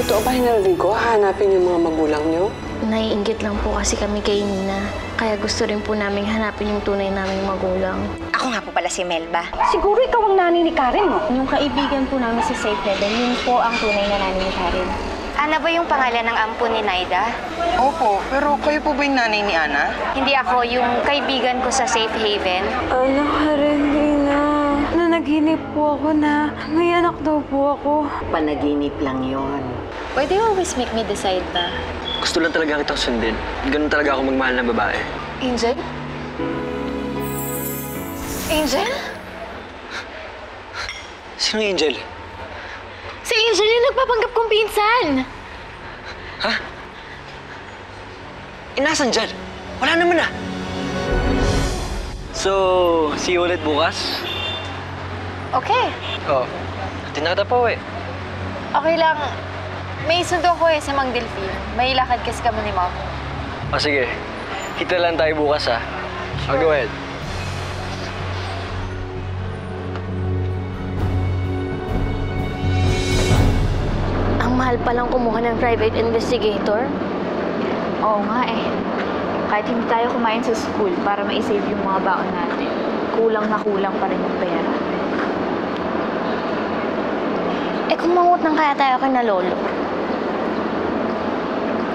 Totoo ba hinarinig ko? Hanapin yung mga magulang niyo? Naiinggit lang po kasi kami kay Nina. Kaya gusto rin po naming hanapin yung tunay naming magulang. Ako nga po pala si Melba. Siguro ikaw ang nanay ni Karen, no? Yung kaibigan po namin sa Safe Heaven, yun po ang tunay na nanay ni Karen. Ana ba yung pangalan ng ampon ni Naida? Opo, pero kayo po ba yung nanay ni Ana? Hindi ako yung kaibigan ko sa Safe Haven. Anak ka rin, Nina. Nanaginip po ako na may anak daw po ako. Panaginip lang yon. Why do you always make me decide na? Gusto lang talaga kitang sundin. Ganun talaga ako magmahal ng babae. Angel? Angel? Sino yung Angel? Si Angel yung nagpapanggap kong pinsan! Ha? Inasan dyan? Wala naman na. So, see you ulit bukas? Okay. Oo. Tinata pa eh. Okay lang. May sundo ko sa Mang Delphine. May lakad kasi kami ni Mom. O sige, kita lang tayo bukas ha. I'll go ahead. Ang mahal palang kumuha ng private investigator. Oo nga eh. Kahit hindi tayo kumain sa school para ma-save yung mga baon natin, kulang na kulang pa rin yung pera. Eh kung mangutang kaya tayo kay na lolo?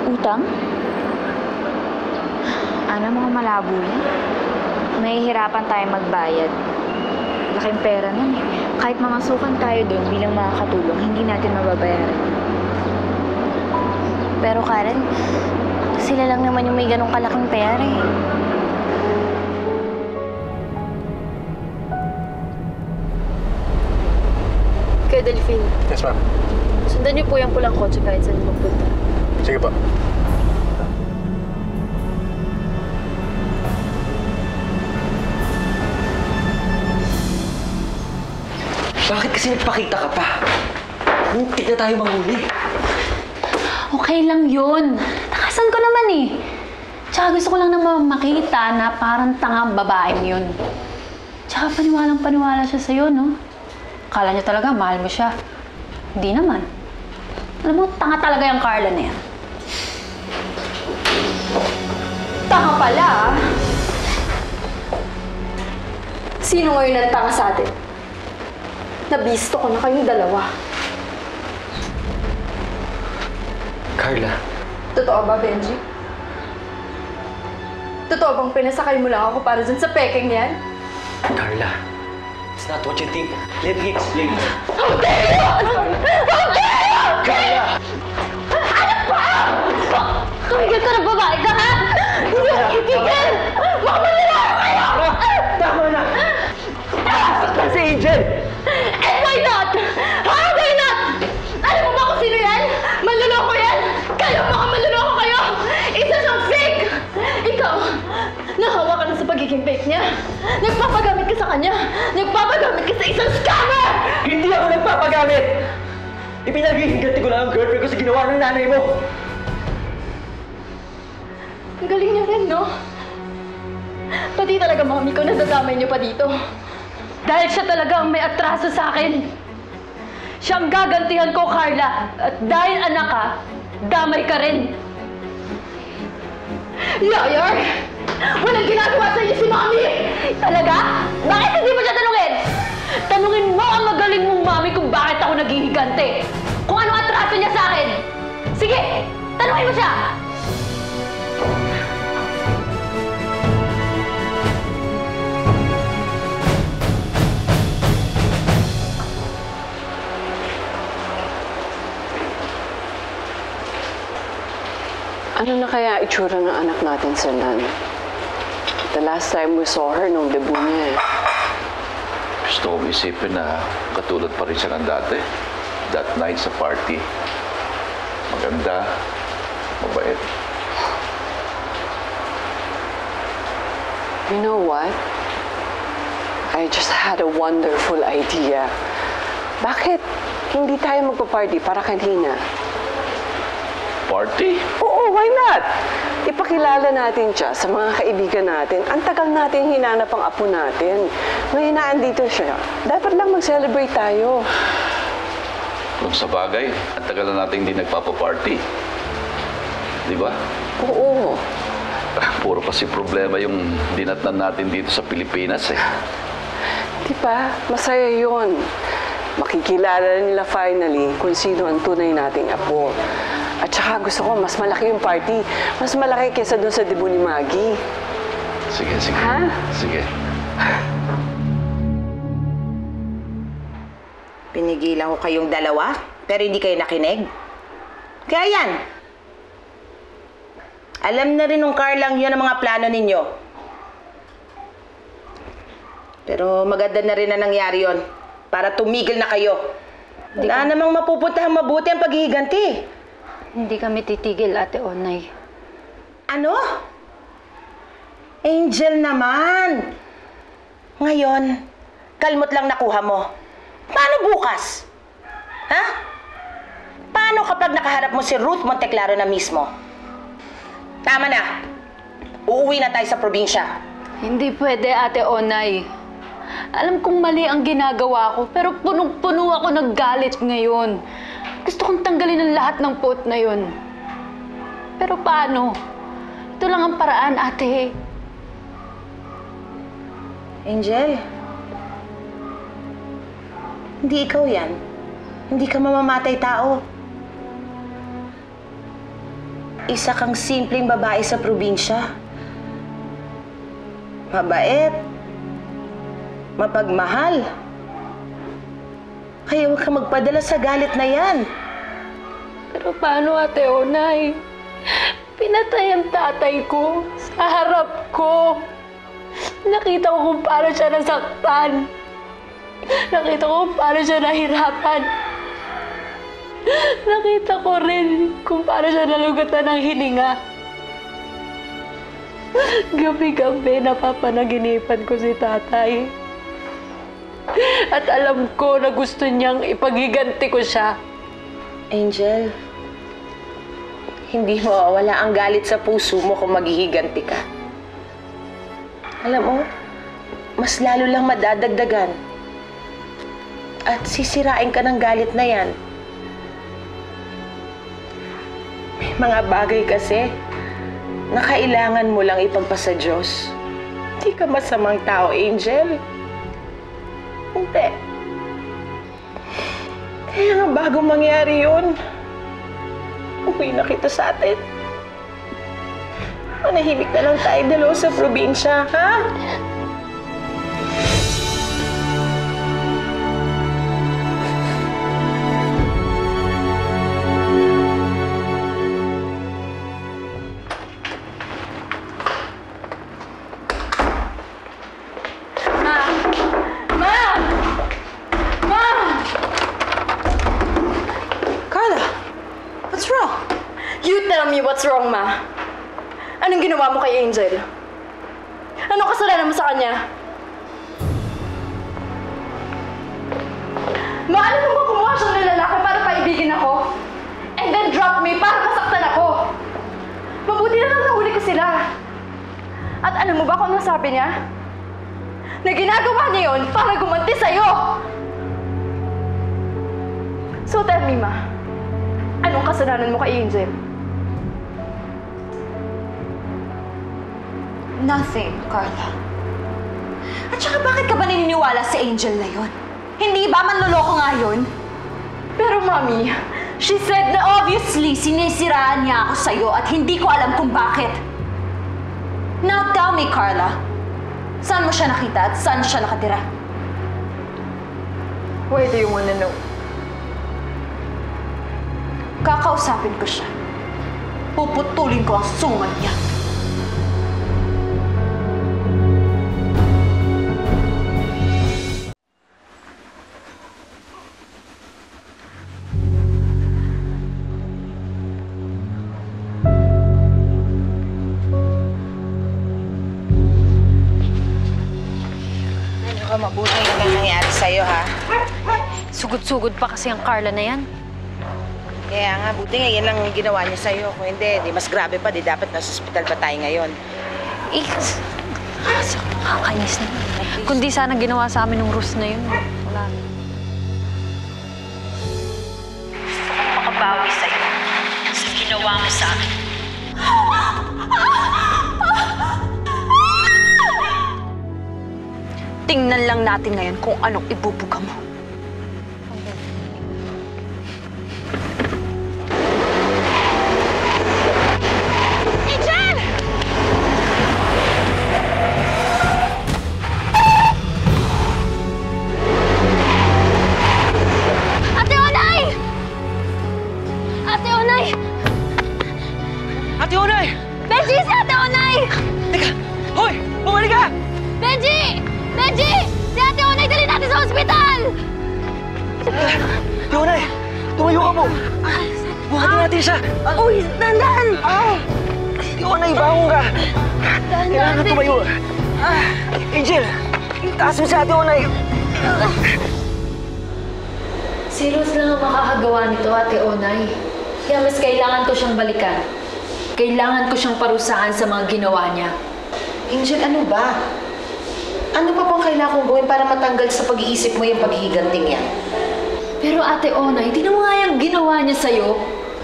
Utang? Ano mga malabo yan? Mahihirapan tayo magbayad. Laking pera nun eh. Kahit mamasukan tayo doon bilang mga katulong, hindi natin mababayaran. Pero Karen, sila lang naman yung may ganong kalaking pera eh. Kaya Delphine, Yes, ma'am. sundan niyo po yung pulang kotse kahit saan magpunta. Sige po. Bakit kasi nagpakita ka pa? Muntik na tayo manghuli. Okay lang yun. Takasan ko naman eh. Tsaka gusto ko lang naman makita na parang tangang babaeng yun. Tsaka paniwalang-paniwala siya sa'yo, no? Akala niya talaga mahal mo siya. Hindi naman. Alam mo, tanga talaga yung Carla na yan. Tanga pala ah. Sino ngayon ang tanga sa atin? Nabisto ko na kayong dalawa. Carla. Totoo ba, Benji? Totoo bang pinasakay mo lang ako para dun sa peking yan? Carla. It's not what you think. Let me explain. How dare you! How dare you! Carla! Ano ba? Tumigil ka na babae ka, ha? Hindi ako itigil! Baka manlalaro kayo! Tama na! Nasaktan si Angel! And why not? How why not? Alam mo ba kung sino yan? Manloloko yan! Kayo mga manloloko kayo! Isa siyang fake! Ikaw, nahawa ka na sa pagiging fake niya. Nagpapagamit ka sa kanya. Nagpapagamit ka sa isang scammer! Hindi ako nagpapagamit! Ipinagihiganti ko lang ang girlfriend ko sa ginawa ng nanay mo! Ang galing niya rin, no? Pati talaga mami ko, nadadamay niyo pa dito. Dahil siya talaga ang may atraso sa akin. Siya ang gagantihan ko, Carla. At dahil anak ka, damay ka rin. Liar! Walang ginagawa sa iyo si mami! Talaga? Bakit hindi mo siya tanungin? Tanungin mo ang magaling mong mami kung bakit ako naghihigante. Kung anong atraso niya sa akin. Sige, tanungin mo siya! Ano na kaya itsura ng anak natin, Sir Nan? The last time we saw her, nung debut niya. Gusto kong isipin na katulad pa rin siya ng dati. That night sa party. Maganda, mabait. You know what? I just had a wonderful idea. Bakit hindi tayo magpa-party para kanina? Party? Oo, why not? Ipakilala natin siya sa mga kaibigan natin. Ang tagal natin hinanap ang apo natin. Ngayon na andito siya. Dapat lang mag-celebrate tayo. Kung sa bagay, at tagal na natin hindi nagpapaparty. Di ba? Oo. Puro kasi problema yung dinatnan natin dito sa Pilipinas eh. Di ba? Masaya yun. Makikilala nila finally kung sino ang tunay nating apo. At saka gusto ko, mas malaki yung party. Mas malaki kesa doon sa debut ni Maggie. Sige, sige. Ha? Sige. Pinigilan ko kayong dalawa, pero hindi kayo nakinig. Kaya yan. Alam na rin nung Carlang yun ang mga plano ninyo. Pero maganda na rin na nangyari yun para tumigil na kayo. Wala namang mapupuntahang mabuti ang paghihiganti. Hindi kami titigil, Ate Onay. Ano? Angel naman. Ngayon, kalmot lang nakuha mo. Paano bukas? Ha? Paano kapag nakaharap mo si Ruth Monteclaro na mismo? Tama na. Uuwi na tayo sa probinsya. Hindi pwede, Ate Onay. Alam kong mali ang ginagawa ko, pero punong-puno ako ng galit ngayon. Gusto kong tanggalin ang lahat ng pot na yun. Pero paano? Ito lang ang paraan, ate. Angel, hindi ikaw yan. Hindi ka mamamatay tao. Isa kang simpleng babae sa probinsya. Mabait. Mapagmahal. Kaya huwag ka magpadala sa galit na yan. Pero paano, Ate Onay? Pinatay ang tatay ko sa harap ko. Nakita ko kung paano siya nasaktan. Nakita ko kung paano siya nahirapan. Nakita ko rin kung paano siya nalugatan ng hininga. Gabi-gabi napapanaginipan ko si tatay. At alam ko na gusto niyang ipaghiganti ko siya. Angel, hindi mawawala ang galit sa puso mo kung maghihiganti ka. Alam mo, mas lalo lang madadagdagan. At sisirain ka ng galit na yan. May mga bagay kasi na kailangan mo lang ipagpasa Diyos. Hindi ka masamang tao, Angel. Hindi. Kaya nga bago mangyari yun, uwi na kita sa atin. Manahimik na lang tayo dalawa sa probinsya, ha? You tell me what's wrong, Ma. Anong ginawa mo kay Angel? Anong kasalanan mo sa kanya? Ma, ano mo ba kumuha siyang lalaki para paibigin ako? And then drop me para masaktan ako? Mabuti na lang nahuli ko sila. At alam mo ba kung ano sabi niya? Na ginagawa niya yun para gumanti sa'yo! So tell me, Ma, anong kasalanan mo kay Angel? Nothing, Carla. At saka bakit ka ba naniniwala sa Angel na yun? Hindi ba manloloko nga yun? Pero Mami, she said na Obviously, sinisiraan niya ako sa'yo at hindi ko alam kung bakit. Now tell me, Carla. Saan mo siya nakita at saan siya nakatira? Why do you wanna know? Kakausapin ko siya. Puputulin ko ang sungan niya. Mabuti yung nangyari sa'yo, ha? Sugod-sugod pa kasi ang Carla na yan. Kaya nga, buti nga yan lang ginawa niya sa'yo. Kung hindi, di mas grabe pa, di dapat nasa ospital pa tayo ngayon. Eh, nakakainis na. Kundi sana ginawa sa amin ng Rus na yun. Wala. babawi sa'yo sa ginawa mo sa akin. Tingnan lang natin ngayon kung anong ibubuga mo. Ate Onay! Ate Onay! Ate Onay! Benji, si Ate Onay! Teka! Hoy! Bumalik ka! Benji! Benji! Si Ate Onay, dali natin sa ospital! Ate Onay! Tumayo ka mo! Buhatin natin siya! Uy, dandan! Ate Onay, bangon ka! Kailangan tumayo! Angel! Taas mo si Ate Onay! Si Ruth lang ang makakagawa nito, Ate Onay. Kaya mas kailangan ko siyang balikan. Kailangan ko siyang parusahan sa mga ginawa niya. Angel, ano ba? Ano pa pang kailangan kong gawin para matanggal sa pag-iisip mo yung paghihiganting yan? Pero Ate Onay, tingnan mo nga yung ginawa niya sa'yo.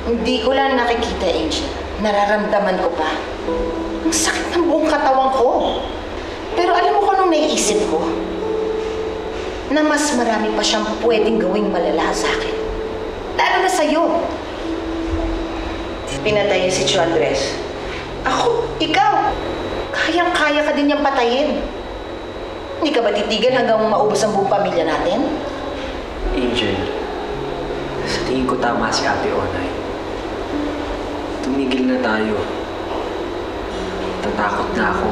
Hindi ko lang nakikita, Angel. Nararamdaman ko pa. Ang sakit ng buong katawan ko. Pero alam mo kung anong naiisip ko? Na mas marami pa siyang pwedeng gawing malala sa akin. Lalo na sa'yo. Pinatay niya si Tio Andres. Ako, ikaw. Kayang-kaya ka din niyang patayin. Hindi ka ba titigil hanggang maubos ang buong pamilya natin? Angel, sa tingin ko tama si Ate Onay. Tumigil na tayo. Tatakot na ako.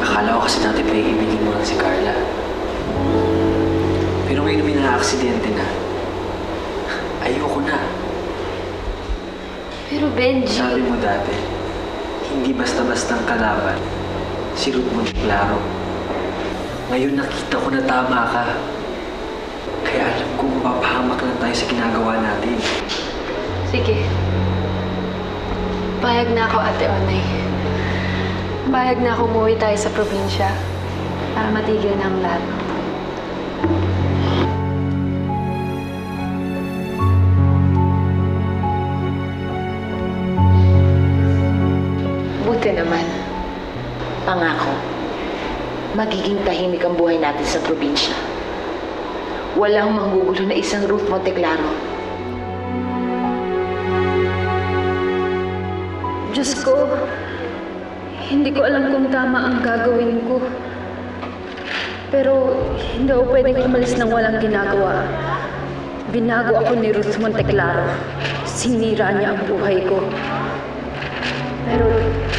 Akala ko kasi natin paiibigin mo lang si Carla. Pero ngayon may na-aksidente na. Ayoko na. Pero Benji... Sabi mo dati, hindi basta-bastang kalaban si Ruth Monteclaro. Ngayon nakita ko na tama ka. Kaya alam kong mapahamak lang tayo sa ginagawa natin. Sige. Payag na ako, Ate Onay. Payag na ako umuwi tayo sa probinsya para matigil na ang lahat. Buti naman. Pangako, magiging tahimik ang buhay natin sa probinsya. Walang manggugulo na isang Ruth Monteclaro. Diyos ko, hindi ko alam kung tama ang gagawin ko. Pero hindi ako pwedeng umalis nang walang ginagawa. Binago ako ni Ruth Monteclaro. Sinira niya ang buhay ko. Pero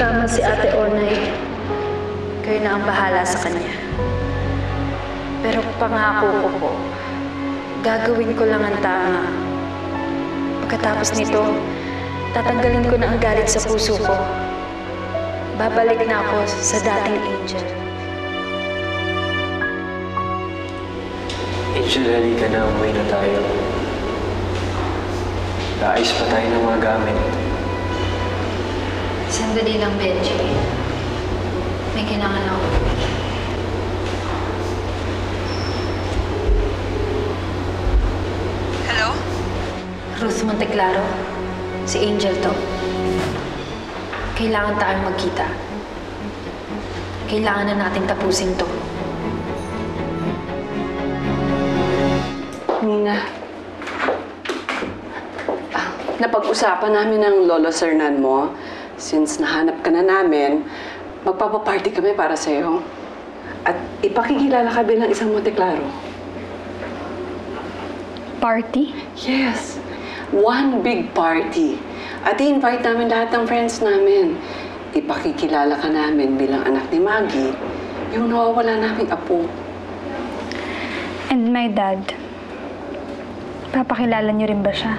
tama si Ate Onay. Kayo na ang bahala sa kanya. Pero pangako ko po, gagawin ko lang ang tama. Pagkatapos nito, tatanggalin ko na ang galit sa puso ko. Babalik na ako sa dating Angel. Angel, halika na. Umuwi na tayo. Naayos pa tayo ng mga gamit. Sandali lang, Benji. May kailangan ako. Hello? Ruth Monteclaro, si Angel to. Kailangan tayong magkita. Kailangan na natin tapusin to. Nina, napag-usapan namin ng Lolo Sernan mo. Since nahanap ka na namin, magpapaparty kami para sa'yo. At ipakikilala ka bilang isang Monteclaro. Party? Yes. One big party. At i-invite namin lahat ng friends namin. Ipakikilala ka namin bilang anak ni Maggie, yung nawawala naming apo. And my dad. Papakilala niyo rin ba siya?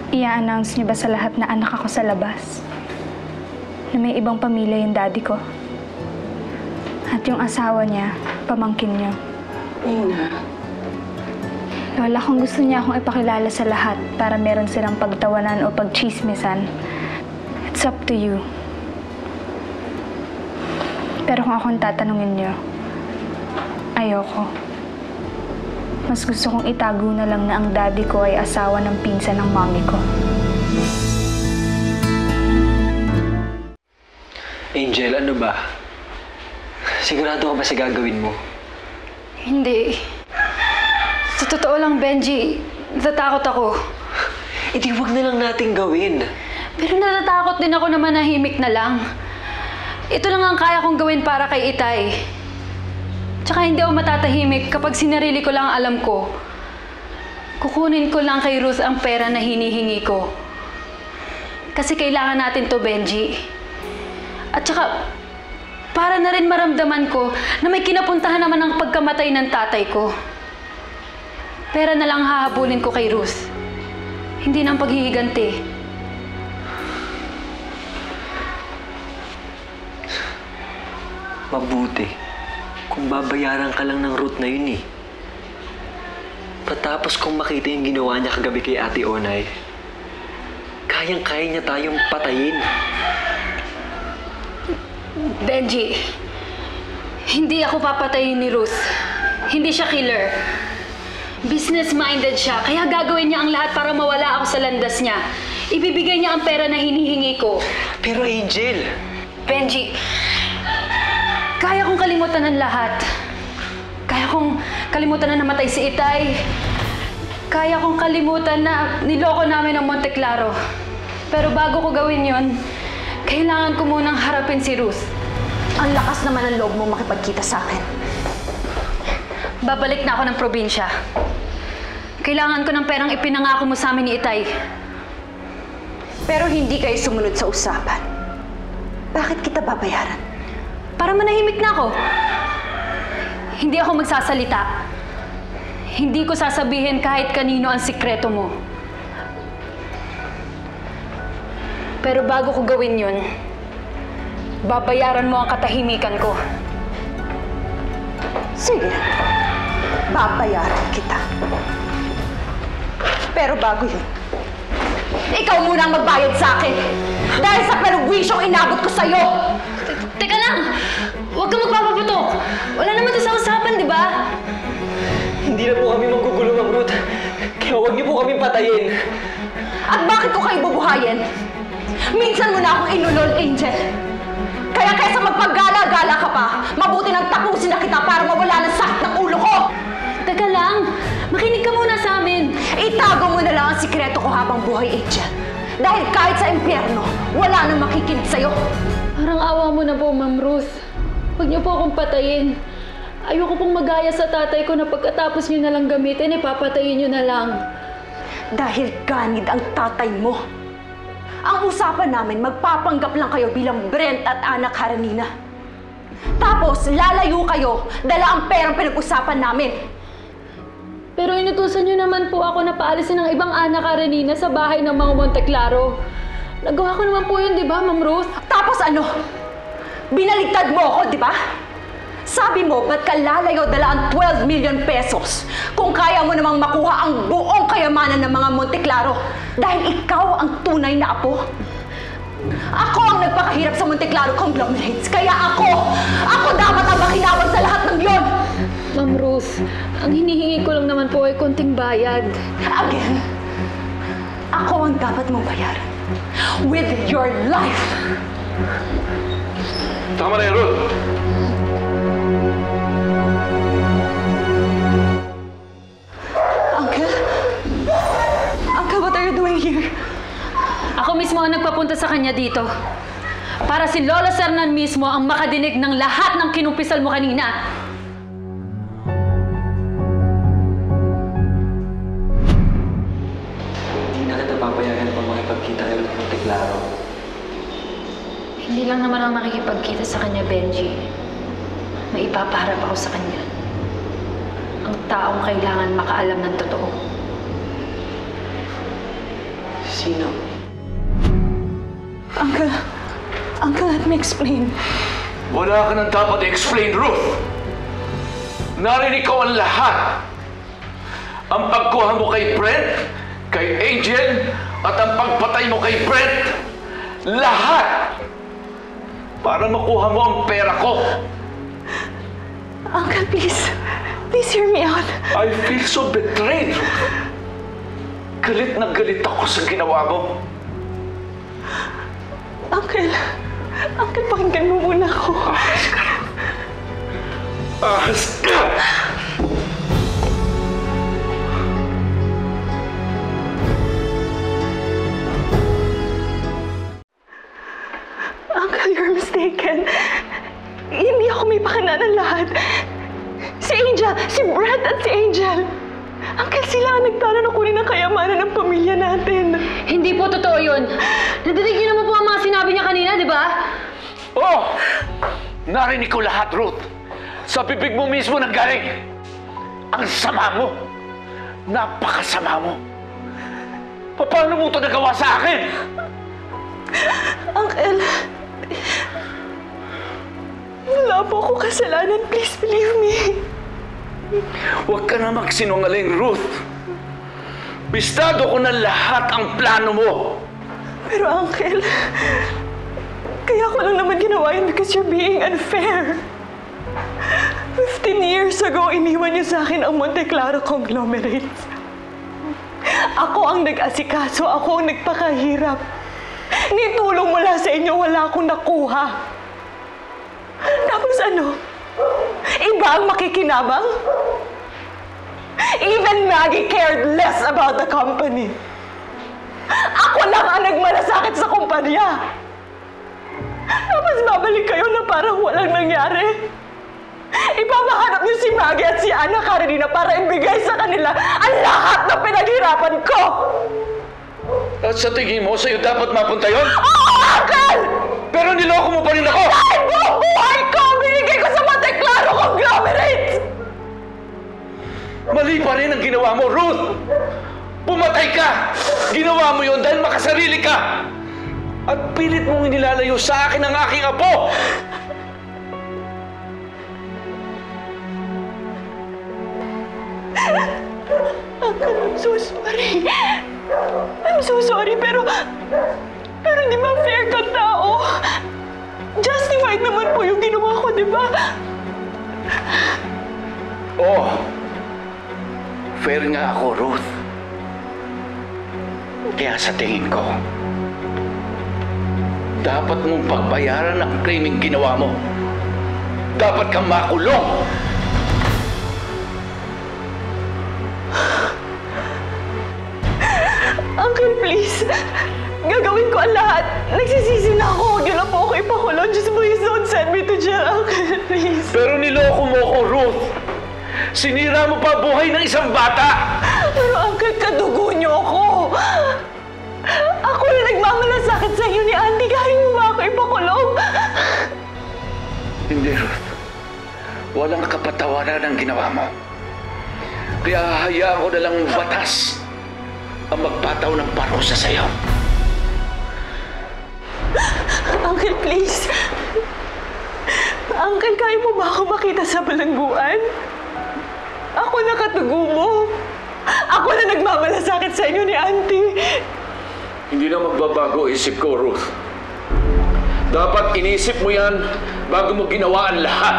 I-announce niyo ba sa lahat na anak ako sa labas? Na may ibang pamilya yung daddy ko? At yung asawa niya, pamangkin niyo? Nina. Lola, kung gusto niya akong ipakilala sa lahat para meron silang pagtawanan o pagchismisan, it's up to you. Pero kung akong tatanungin niyo, ayoko. mas gusto kong itago na lang na ang daddy ko ay asawa ng pinsan ng mommy ko. Angel, ano ba? Sigurado ka ba sa gagawin mo? Hindi. Sa totoo lang, Benji, natatakot ako. Eh di wag na lang nating gawin. Pero natatakot din ako na manahimik na lang. Ito lang ang kaya kong gawin para kay Itay. Tsaka hindi ako matatahimik kapag sinarili ko lang ang alam ko. Kukunin ko lang kay Ruth ang pera na hinihingi ko. Kasi kailangan natin to, Benji. At tsaka, para na rin maramdaman ko na may kinapuntahan naman ang pagkamatay ng tatay ko. Pera na lang hahabulin ko kay Ruth. Hindi na ang paghihiganti. Mabuti kung babayaran ka lang ng Ruth na yun eh. Patapos kong makita yung ginawa niya kagabi kay Ate Onay, kayang-kaya niya tayong patayin. Benji, hindi ako papatayin ni Ruth. Hindi siya killer. Business-minded siya, kaya gagawin niya ang lahat para mawala ako sa landas niya. Ibibigay niya ang pera na hinihingi ko. Pero Angel! Benji, kaya kong kalimutan ang lahat. Kaya kong kalimutan na namatay si Itay. Kaya kong kalimutan na niloko namin ang Monte Claro. Pero bago ko gawin yon, kailangan ko munang harapin si Ruth. Ang lakas naman ng loob mo makipagkita sa akin. Babalik na ako ng probinsya. Kailangan ko ng perang ipinangako mo sa amin ni Itay. Pero hindi kayo sumunod sa usapan. Bakit kita babayaran? Para manahimik na ako. Hindi ako magsasalita. Hindi ko sasabihin kahit kanino ang sikreto mo. Pero bago ko gawin yun, babayaran mo ang katahimikan ko. Sige, babayaran kita. Pero bago yun, ikaw muna ang magbayad sa akin. Dahil sa perwisyong inabot ko sa'yo. Teka lang! Huwag kang magpapaputok! Wala naman ito sa usapan, di ba? Hindi na po kami magugulo, Ma'am Ruth. Kaya huwag niyo po kami patayin. At bakit ko kayo bubuhayin? Minsan mo na akong inulol, Angel. Kaya kaysa magpaggala-gala ka pa, mabuti nang tapusin na kita para mawala ng sakit ng ulo ko! Teka lang! Makinig ka muna sa amin! Itago mo na lang ang sikreto ko habang buhay, Angel. Dahil kahit sa impyerno, wala nang makikinig sa'yo. Parang awa mo na po, Ma'am Ruth. Huwag niyo po akong patayin. Ayoko pong magaya sa tatay ko na pagkatapos niyo na lang gamitin, papatayin niyo na lang. Dahil ganid ang tatay mo. Ang usapan namin, magpapanggap lang kayo bilang Brent at anak Karenina. Tapos, lalayo kayo, dala ang perang pinag-usapan namin. Pero inutusan niyo naman po ako na paalisin ng ibang anak Karenina sa bahay ng mga Monte Claro. Nagawa ko naman po yun, di ba, Ma'am Ruth? Tapos ano? Binaligtad mo ako, di ba? Sabi mo, ba't ka lalayo dala ang 12 million pesos kung kaya mo namang makuha ang buong kayamanan ng mga Monte Claro dahil ikaw ang tunay na apo? Ako ang nagpakahirap sa Monte Claro conglomerates, kaya ako dapat ang makinabang sa lahat ng yon! Ma'am Ruth, ang hinihingi ko lang naman po ay konting bayad. Again, ako ang dapat mong bayaran with your life! Tama na yan, Ruth. Uncle, what are you doing here? Ako mismo ang nagpapunta sa kanya dito. Para si Lola Sernan mismo ang makadinig ng lahat ng kinumpisal mo kanina. Hindi na kita papayagan pa makipagkita kayo ng Monte Claro. Hindi lang naman ako makikipagkita sa kanya, Benji. May ipapaharap ako sa kanya. Ang taong kailangan makaalam ng totoo. Sino? Uncle, let me explain. Wala ka nang dapat i-explain, Ruth. Narinig ko ang lahat. Ang pagkuha mo kay Brent, kay Angel, at ang pagpatay mo kay Brent. Lahat! Para makuha mo ang pera ko. Uncle, please. Please hear me out. I feel so betrayed, Ruth. Galit na galit ako sa ginawa mo. Uncle, pakinggan mo muna ako. Ahas ka! Uncle, you're mistaken. Hindi ako may pakana ng lahat. Si Angel, si Brett at si Angel. Uncle, sila ang nagplano na kunin ang kayamanan ng pamilya natin. Hindi po totoo yun. Nadinig niyo naman po ang mga sinabi niya kanina, di ba? Oh! Narinig ko lahat, Ruth. Sa bibig mo mismo nanggaling. Ang sama mo. Napakasama mo. Paano mo ito nagawa sa akin? Uncle, wala po ako kasalanan. Please believe me. Huwag ka na magsinungaling, Ruth. Bistado ko na lahat ang plano mo. Pero Uncle, kaya ko lang naman ginawa yun because you're being unfair. 15 years ago, iniwan niyo sa akin ang Monte Claro conglomerates. Ako ang nag-asikaso, ako ang nagpakahirap. Ni tulong mula sa inyo, wala akong nakuha. Tapos ano? Iba ang makikinabang? Even Maggie cared less about the company. Ako lang ang nagmalasakit sa kumpanya. Tapos babalik kayo na parang walang nangyari. Ipapahanap niyo si Maggie at si Ana Karenina para ibigay sa kanila ang lahat ng pinaghirapan ko. At sa tingin mo, sa'yo dapat mapunta yun? Oo, Uncle! Pero niloko mo pa rin ako! Dahil buong buhay ko, binigay ko sa Monte Claro conglomerates! Mali pa rin ang ginawa mo, Ruth! Pumatay ka! Ginawa mo yun dahil makasarili ka! At pilit mong inilalayo sa akin ang aking apo! Uncle, I'm so sorry. I'm so sorry, pero hindi ba fair kang tao? Justified naman po yung ginawa ko, di ba? Oh, fair nga ako, Ruth. Kaya sa tingin ko, dapat mong pagbayaran ang krimeng ginawa mo. Dapat kang makulong. Uncle, please. Gagawin ko ang lahat. Nagsisisi na ako. Huwag niyo lang po ako ipakulong. Just please don't send me to jail, Uncle. Please. Pero niloko mo ko, Ruth. Sinira mo pa buhay ng isang bata. Pero Uncle, kadugo niyo ako. Ako na nagmamalasakit sa inyo ni Auntie. Kaya niyo ba ako ipakulong? Hindi, Ruth. Walang kapatawaran ang ginawa mo. Kaya hahayaan ko na lang batas ang magpataw ng parusa sa'yo. Uncle, please. Uncle, kaya mo ba ako makita sa balangguan? Ako na katugo mo. Ako na nagmamalasakit sa inyo ni Auntie. Hindi na magbabago isip ko, Ruth. Dapat inisip mo yan bago mo ginawa ang lahat.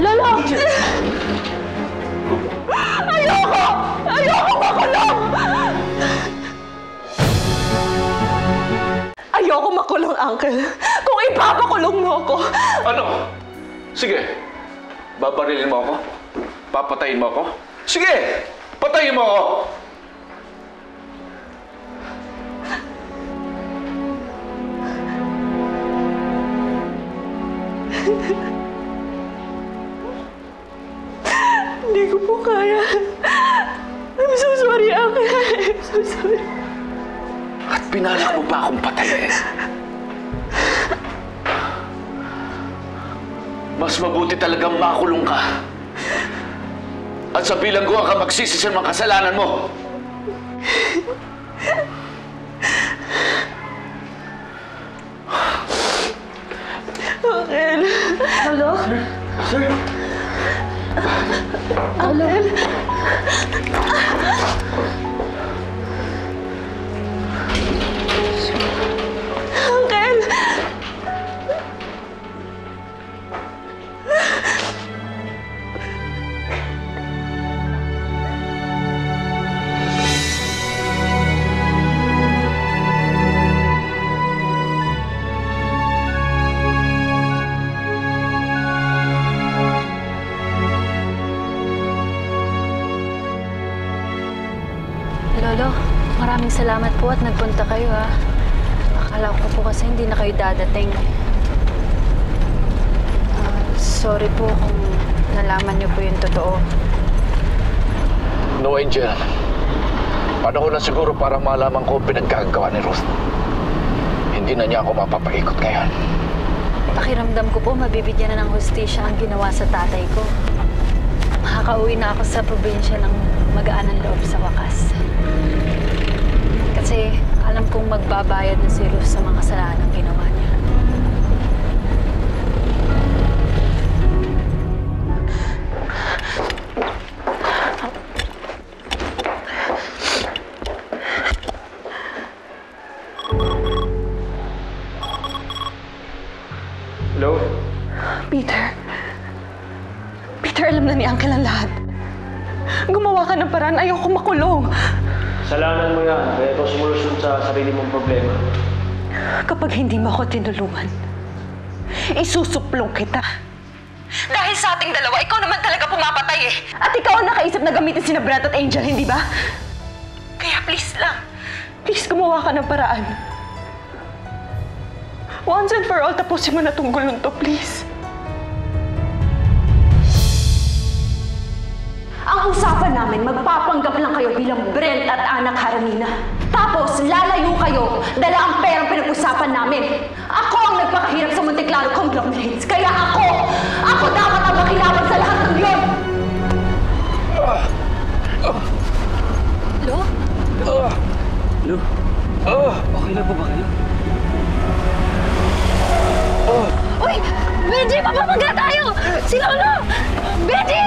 Lolo! Ayoko! Ayoko makulong! Ayoko makulong, Uncle. Kung ipapakulong mo ako. Ano? Sige. Babarilin mo ako? Papatayin mo ako? Sige! Patayin mo ako! Hindi ko po kaya. I'm so sorry, Uncle. I'm so sorry. At pinalak mo pa akong patayin. Mas mabuti talagang makulong ka. At sa bilangguan ka magsisi sa mga kasalanan mo. Uncle. Hello? Sir? Uncle. Uncle. Maraming salamat po at nagpunta kayo ha. Akala ko po kasi hindi na kayo dadating. Sorry po kung nalaman niyo po yung totoo. No, Angel. Panahon na siguro para malaman ko ang pinagkagawa ni Ruth. Hindi na niya ako mapapaikot ngayon. Pakiramdam ko po mabibigyan na ng hustisya ang ginawa sa tatay ko. Makakauwi na ako sa probinsya ng magaan ang loob sa wakas. Kasi alam kong magbabayad na si Ruth sa mga kasalanan ginawa niya. Hello? Peter. Peter, alam na ni Uncle ang lahat. Gumawa ka ng paraan, ayoko makulong. Kasalanan mo yan, kaya ito solusyon sa sarili mong problema. Kapag hindi mo ako tinulungan, isusuplong kita. Dahil sa ating dalawa, ikaw naman talaga pumapatay eh. At ikaw ang nakaisip na gamitin sina Brad at Angel, hindi ba? Kaya please lang, please gumawa ka ng paraan. Once and for all, tapusin mo na tong gulong to, please. Ang usapan namin, magpapanggap lang kayo bilang Brent at anak Haramina. Tapos, lalayo kayo, dala ang perang pinag-usapan namin. Ako ang nagpakahirap sa Monteclaro Conglomerates. Kaya ako dapat ang makilaban sa lahat ng yun! Lo? Hello? Okay lang po ba kayo? Uy! Benji, mapapagla tayo! Si Lolo! Benji!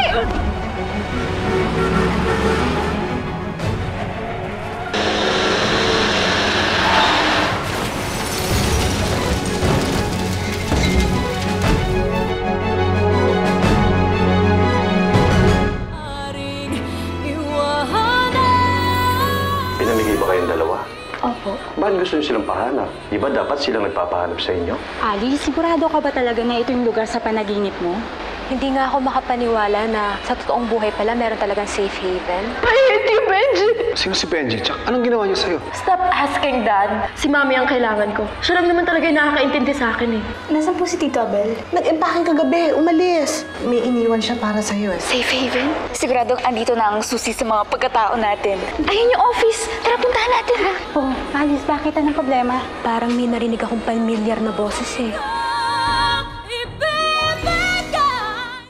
Pinamigay ba kayong dalawa? Opo. Bakit gusto niyo silang pahanap? Di ba dapat silang nagpapahanap sa inyo? Ali, sigurado ka ba talaga na ito yung lugar sa panaginip mo? Hindi nga ako makapaniwala na sa totoong buhay pala meron talagang safe haven. I hate you, Benji! Sino si Benji? Tsaka anong ginawa niya sa'yo? Stop asking, Dad. Si Mami ang kailangan ko. Siya lang naman talaga yung nakakaintindi sa akin eh. Nasaan po si Tito Abel? Nag-empake kagabi, umalis. May iniwan siya para sa'yo eh. Safe haven? Siguradong andito na ang susi sa mga pagkatao natin. Ayun yung office! Tara, puntahan natin ha! Oh, Alice, bakit? Anong problema? Parang may narinig akong pamilyar na boses eh.